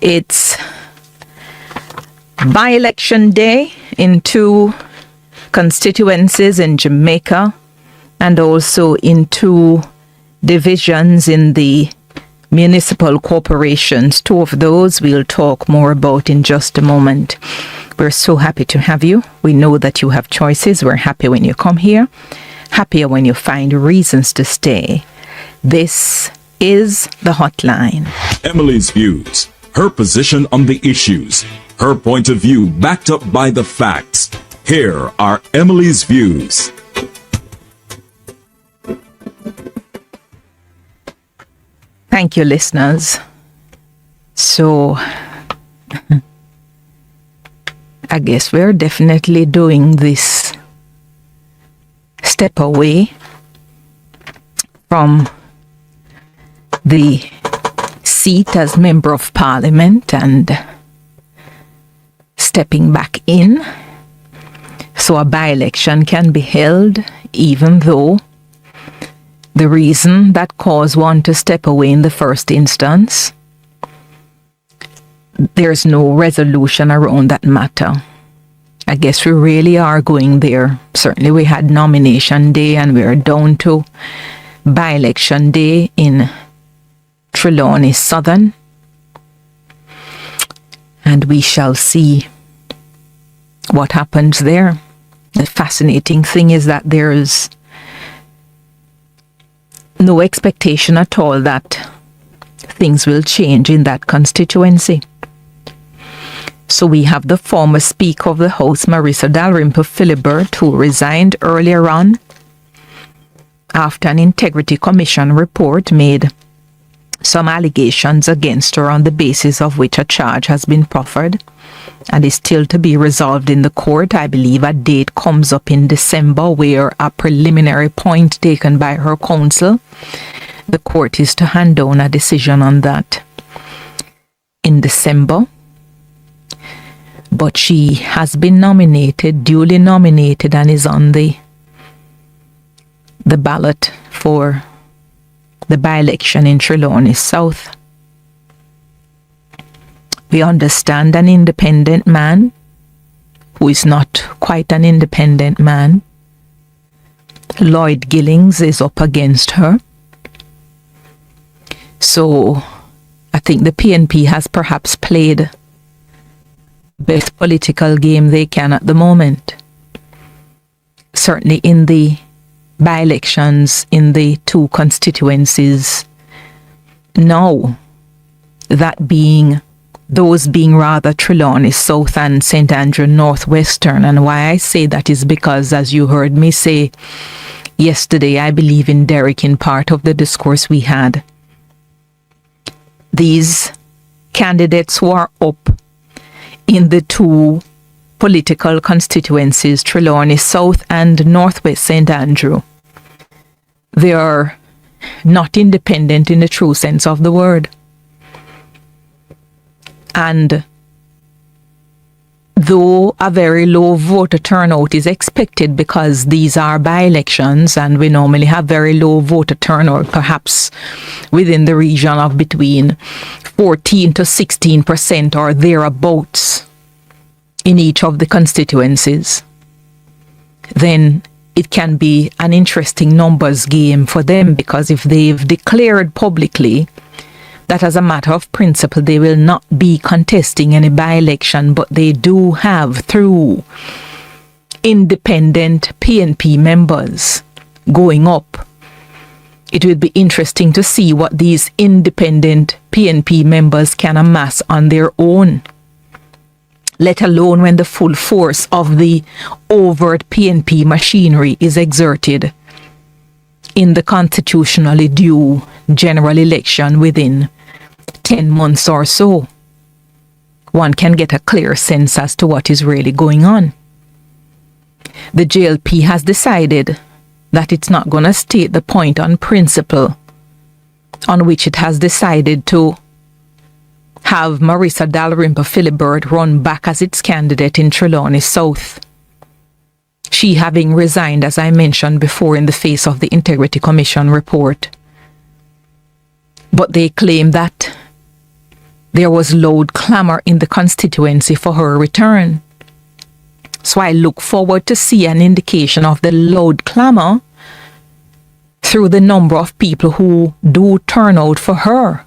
It's by-election day in 2 constituencies in Jamaica and also in 2 divisions in the municipal corporations. 2 of those we'll talk more about in just a moment. We're so happy to have you. We know that you have choices. We're happy when you come here, happier when you find reasons to stay. This is the hotline. Emily's views, her position on the issues, her point of view backed up by the facts. Here are Emily's views. Thank you, listeners. So, I guess we're definitely doing this step away from the seat as Member of Parliament and stepping back in. So a by-election can be held even though the reason that caused one to step away in the first instance, there's no resolution around that matter. I guess we really are going there. Certainly we had nomination day and we're down to by-election day in Trelawny South. And we shall see what happens there. The fascinating thing is that there's no expectation at all that things will change in that constituency. So we have the former Speaker of the House, Marissa Dalrymple Philibert, who resigned earlier on after an Integrity Commission report made some allegations against her on the basis of which a charge has been proffered and is still to be resolved in the court. I believe a date comes up in December where a preliminary point taken by her counsel, the court is to hand down a decision on that in December. But she has been nominated, duly nominated, and is on the ballot for the by-election in Trelawny South. We understand an independent man who is not quite an independent man. Lloyd Gillings is up against her. So I think the PNP has perhaps played best political game they can at the moment. Certainly in the by-elections in the 2 constituencies now, those being rather Trelawny South and St. Andrew Northwestern. And why I say that is because, as you heard me say yesterday, I believe in Derek in part of the discourse we had, these candidates who are up in the 2 political constituencies, Trelawny South and Northwest St. Andrew, they are not independent in the true sense of the word. And though a very low voter turnout is expected because these are by-elections and we normally have very low voter turnout, perhaps within the region of between 14 to 16% or thereabouts in each of the constituencies, then it can be an interesting numbers game for them, because if they've declared publicly that as a matter of principle they will not be contesting any by-election, but they do have, through independent PNP members going up, it will be interesting to see what these independent PNP members can amass on their own, let alone when the full force of the overt PNP machinery is exerted in the constitutionally due general election within 10 months or so. One can get a clear sense as to what is really going on. The JLP has decided that it's not going to state the point on principle on which it has decided to have Marissa Dalrymple Philibert run back as its candidate in Trelawny South. She having resigned, as I mentioned before, in the face of the Integrity Commission report. But they claim that there was loud clamour in the constituency for her return. So I look forward to see an indication of the loud clamour through the number of people who do turn out for her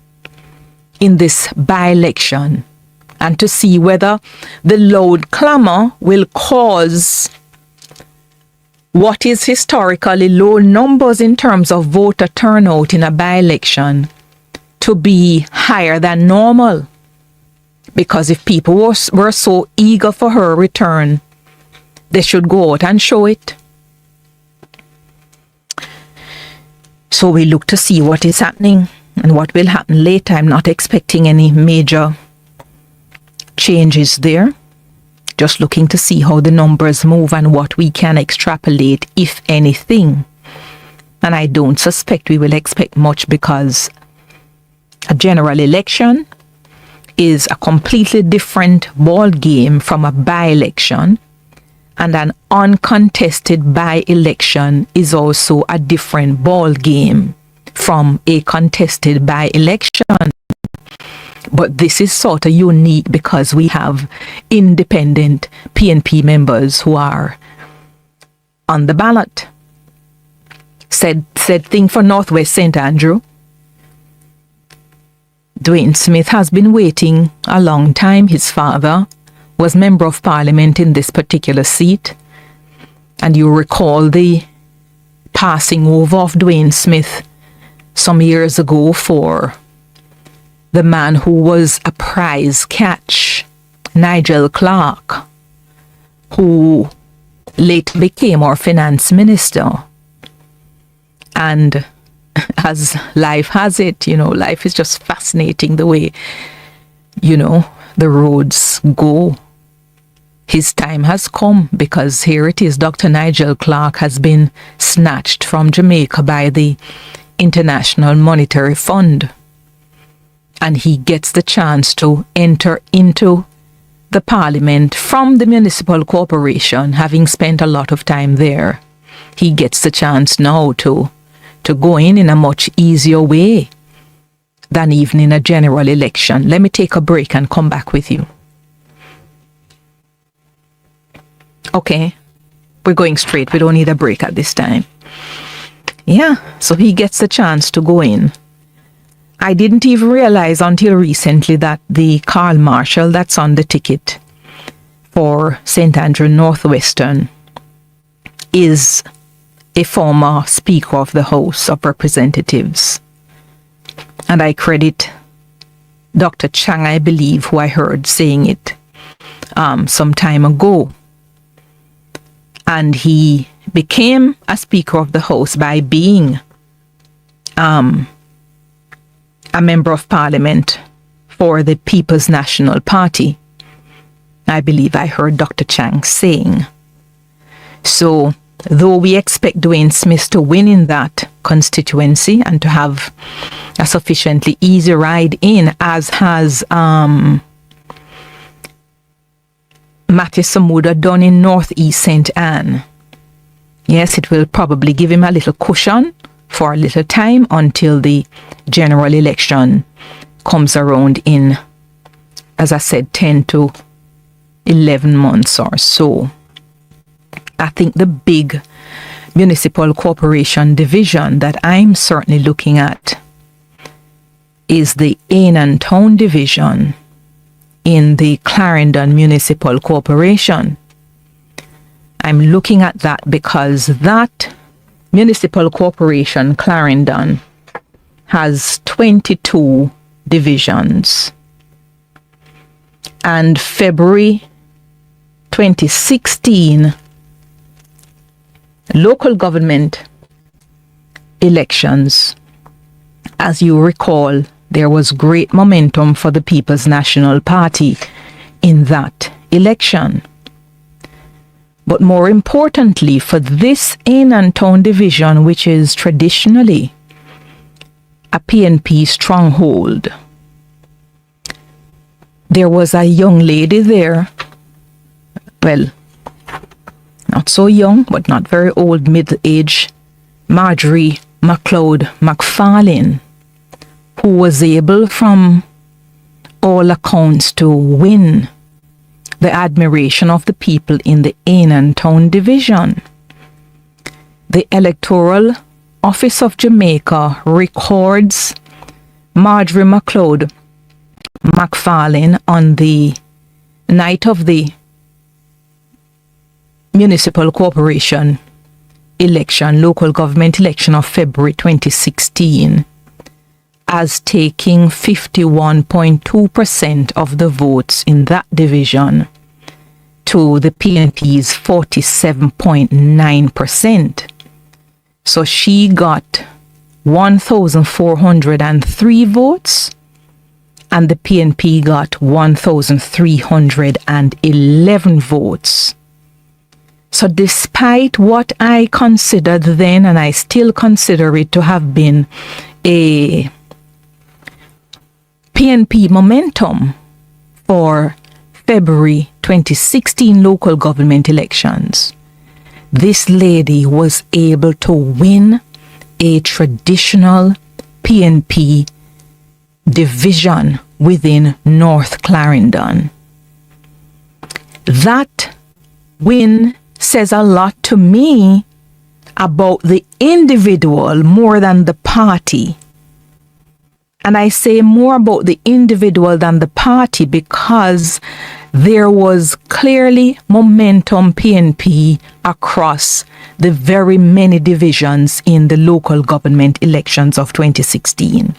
in this by-election, and to see whether the loud clamour will cause what is historically low numbers in terms of voter turnout in a by-election to be higher than normal. Because if people were so eager for her return, they should go out and show it. So we look to see what is happening and what will happen later. I'm not expecting any major changes there. Just looking to see how the numbers move and what we can extrapolate, if anything. And I don't suspect we will expect much, because a general election is a completely different ball game from a by-election, and an uncontested by-election is also a different ball game from a contested by-election. But this is sort of unique because we have independent PNP members who are on the ballot. Said thing for Northwest St. Andrew. Dwayne Smith has been waiting a long time. His father was Member of Parliament in this particular seat. And you recall the passing over of Dwayne Smith some years ago for the man who was a prize catch, Nigel Clark, who later became our finance minister. And as life has it, life is just fascinating the way, the roads go. His time has come, because here it is, Dr. Nigel Clark has been snatched from Jamaica by the International Monetary Fund. And he gets the chance to enter into the parliament from the municipal corporation, having spent a lot of time there. He gets the chance now to go in a much easier way than even in a general election. Let me take a break and come back with you. Okay, we're going straight. We don't need a break at this time. Yeah, so he gets the chance to go in. I didn't even realize until recently that the Carl Marshall that's on the ticket for St. Andrew Northwestern is a former Speaker of the House of Representatives. And I credit Dr. Chang, I believe, who I heard saying it some time ago. And he became a Speaker of the House by being a Member of Parliament for the People's National Party. I believe I heard Dr. Chang saying. So, though we expect Dwayne Smith to win in that constituency and to have a sufficiently easy ride in, as has Matthew Samuda done in Northeast St. Anne. Yes, it will probably give him a little cushion for a little time until the general election comes around in, as I said, 10 to 11 months or so. I think the big municipal corporation division that I'm certainly looking at is the Anan Town division in the Clarendon Municipal Corporation. I'm looking at that because that municipal corporation, Clarendon, has 22 divisions. And February 2016 local government elections, as you recall, there was great momentum for the People's National Party in that election. But more importantly, for this Anan Town division, which is traditionally a PNP stronghold, there was a young lady there, well, not so young, but not very old, middle-aged, Marjorie McLeod McFarlane, who was able from all accounts to win the admiration of the people in the Anan Town division. The Electoral Office of Jamaica records Marjorie McLeod McFarlane on the night of the Municipal Corporation election, local government election of February 2016, as taking 51.2% of the votes in that division to the PNP's 47.9%. So she got 1,403 votes and the PNP got 1,311 votes. So despite what I considered then, and I still consider it to have been a PNP momentum for February 2016 local government elections, this lady was able to win a traditional PNP division within North Clarendon. That win says a lot to me about the individual more than the party. And I say more about the individual than the party because there was clearly momentum PNP across the very many divisions in the local government elections of 2016.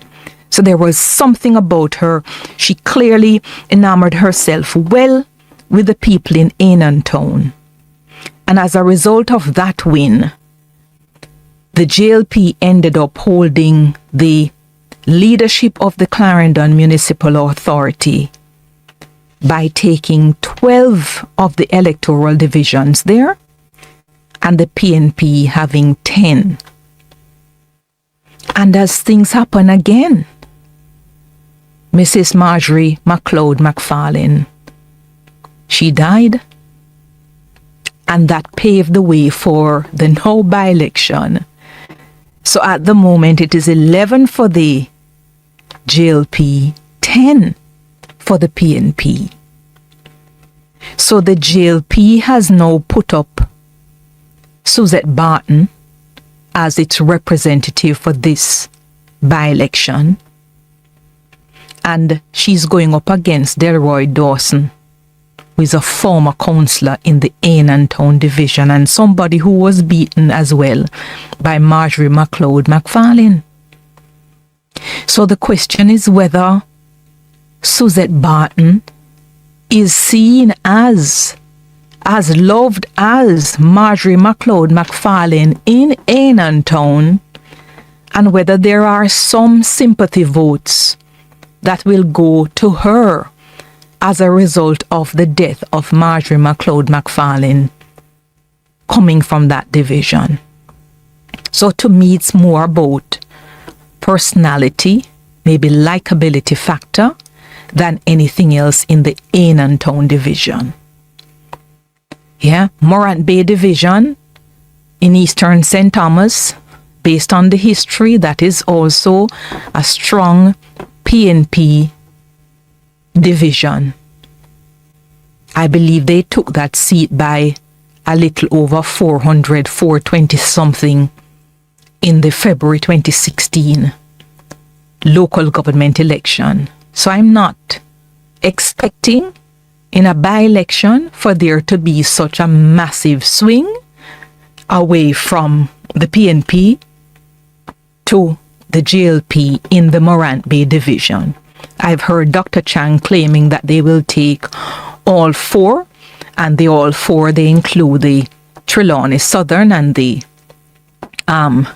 So there was something about her. She clearly enamored herself well with the people in Anan Town. And as a result of that win, the JLP ended up holding the leadership of the Clarendon Municipal Authority by taking 12 of the electoral divisions there and the PNP having 10. And as things happen again, Mrs. Marjorie McLeod McFarlane, she died, and that paved the way for the now by-election. So at the moment it is 11 for the JLP, 10 for the PNP. So the JLP has now put up Suzette Barton as its representative for this by-election. And she's going up against Delroy Dawson, who is a former councillor in the Anan Town division and somebody who was beaten as well by Marjorie McLeod McFarlane. So the question is whether Suzette Barton is seen as loved as Marjorie McLeod McFarlane in Anan Town, and whether there are some sympathy votes that will go to her as a result of the death of Marjorie McLeod McFarlane coming from that division. So to me, it's more about personality, maybe likability factor, than anything else in the Anan Town division. Yeah, Morant Bay division in Eastern St. Thomas, based on the history, that is also a strong PNP division. I believe they took that seat by a little over 420 something in the February 2016 local government election. So I'm not expecting in a by-election for there to be such a massive swing away from the PNP to the JLP in the Morant Bay division. I've heard Dr. Chang claiming that they will take all four, and the all four, they include the Trelawny Southern and the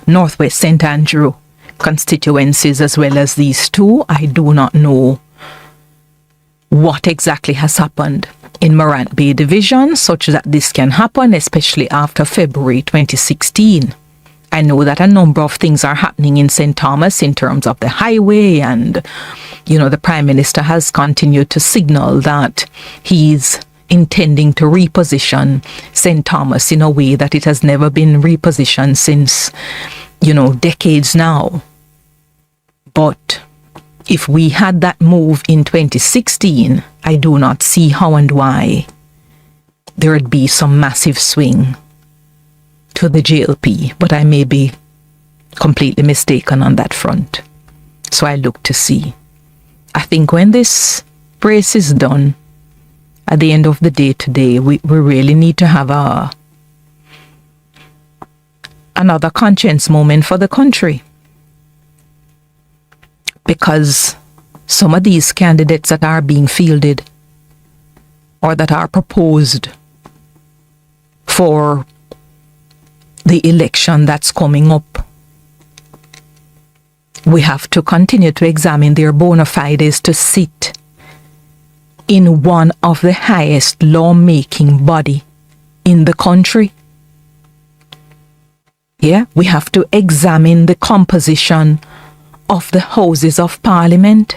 Northwest St. Andrew constituencies as well as these two. I do not know what exactly has happened in Morant Bay division such that this can happen, especially after February 2016. I know that a number of things are happening in St. Thomas in terms of the highway, and the Prime Minister has continued to signal that he's intending to reposition St. Thomas in a way that it has never been repositioned since, decades now. But if we had that move in 2016, I do not see how and why there would be some massive swing to the JLP, but I may be completely mistaken on that front. So I look to see. I think when this race is done, at the end of the day today, we really need to have another conscience moment for the country. Because some of these candidates that are being fielded or that are proposed for the election that's coming up, we have to continue to examine their bona fides to sit in one of the highest lawmaking body in the country. Yeah, we have to examine the composition of the Houses of Parliament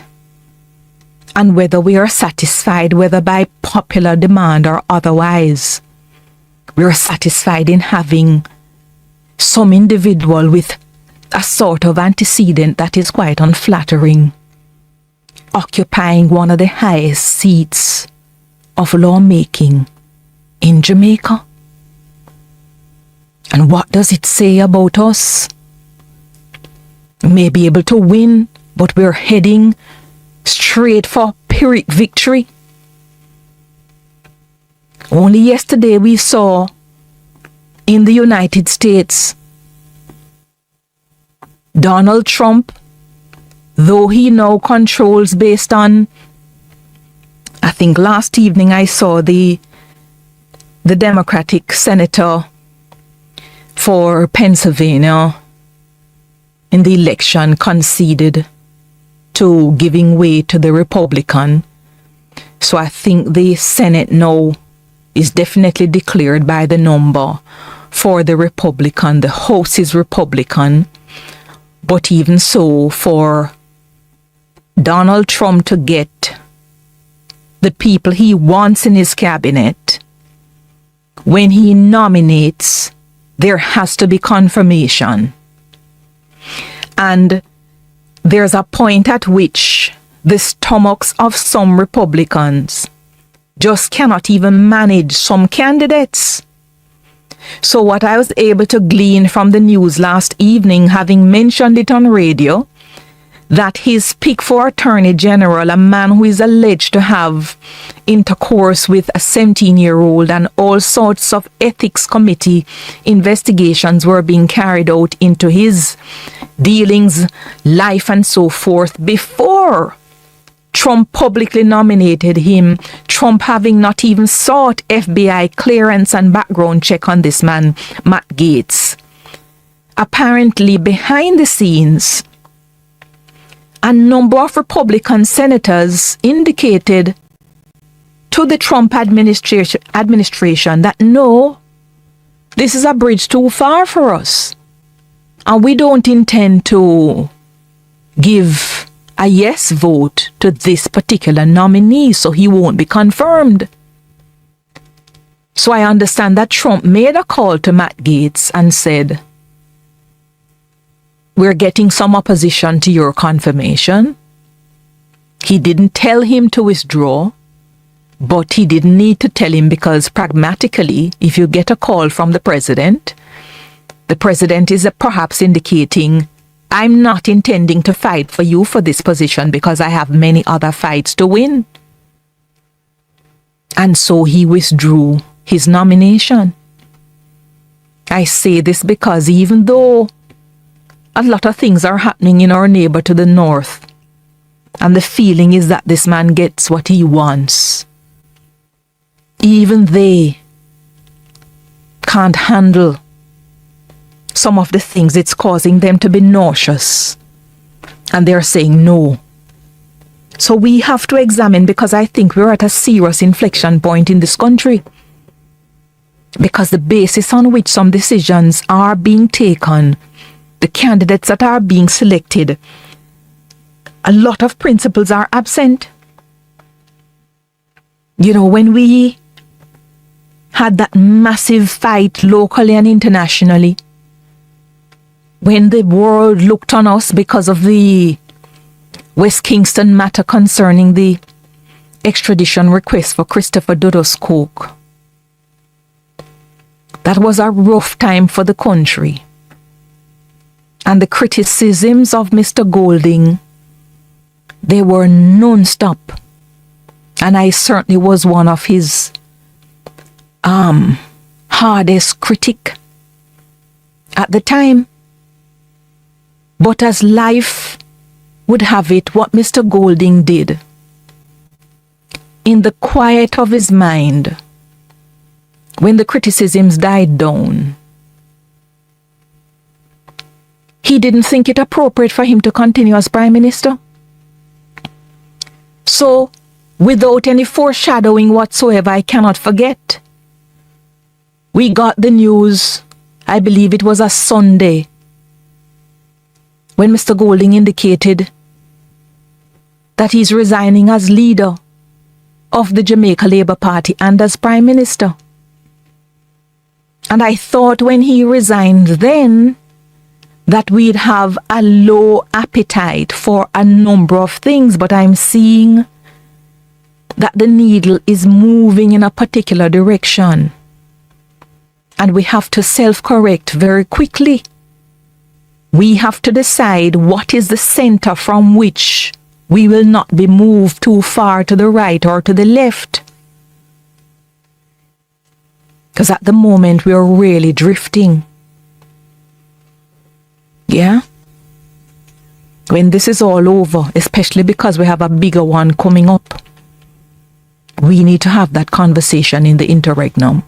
and whether we are satisfied, whether by popular demand or otherwise, we are satisfied in having some individual with a sort of antecedent that is quite unflattering, occupying one of the highest seats of lawmaking in Jamaica. And what does it say about us? We may be able to win, but we're heading straight for Pyrrhic victory. Only yesterday we saw in the United States Donald Trump, though he now controls based on, I think last evening I saw the Democratic senator for Pennsylvania in the election conceded to giving way to the Republican. So I think the Senate now is definitely declared by the number for the Republican. The House is Republican. But even so, for Donald Trump to get the people he wants in his cabinet, when he nominates, there has to be confirmation. And there's a point at which the stomachs of some Republicans just cannot even manage some candidates. So what I was able to glean from the news last evening, having mentioned it on radio, that his pick for Attorney General, a man who is alleged to have intercourse with a 17-year-old and all sorts of ethics committee investigations were being carried out into his dealings, life and so forth, before Trump publicly nominated him, Trump having not even sought FBI clearance and background check on this man, Matt Gaetz. Apparently, behind the scenes, a number of Republican senators indicated to the Trump administration that no, this is a bridge too far for us. And we don't intend to give a yes vote to this particular nominee, so he won't be confirmed. So I understand that Trump made a call to Matt Gaetz and said, we're getting some opposition to your confirmation. He didn't tell him to withdraw, but he didn't need to tell him because pragmatically, if you get a call from the president is perhaps indicating, I'm not intending to fight for you for this position because I have many other fights to win. And so he withdrew his nomination. I say this because even though a lot of things are happening in our neighbor to the north, and the feeling is that this man gets what he wants, even they can't handle some of the things. It's causing them to be nauseous, and they're saying no. So we have to examine, because I think we're at a serious inflection point in this country, because the basis on which some decisions are being taken, the candidates that are being selected, a lot of principles are absent. You know, when we had that massive fight locally and internationally, when the world looked on us because of the West Kingston matter concerning the extradition request for Christopher Dodos Coke. That was a rough time for the country. And the criticisms of Mr. Golding, they were non-stop. And I certainly was one of his hardest critic at the time. But as life would have it, what Mr. Golding did, in the quiet of his mind, when the criticisms died down, he didn't think it appropriate for him to continue as Prime Minister. So, without any foreshadowing whatsoever, I cannot forget, we got the news, I believe it was a Sunday, when Mr. Golding indicated that he's resigning as leader of the Jamaica Labour Party and as Prime Minister. And I thought when he resigned then that we'd have a low appetite for a number of things, but I'm seeing that the needle is moving in a particular direction. And we have to self-correct very quickly. We have to decide what is the center from which we will not be moved too far to the right or to the left. Because at the moment we are really drifting. Yeah? When this is all over, especially because we have a bigger one coming up, we need to have that conversation in the interregnum.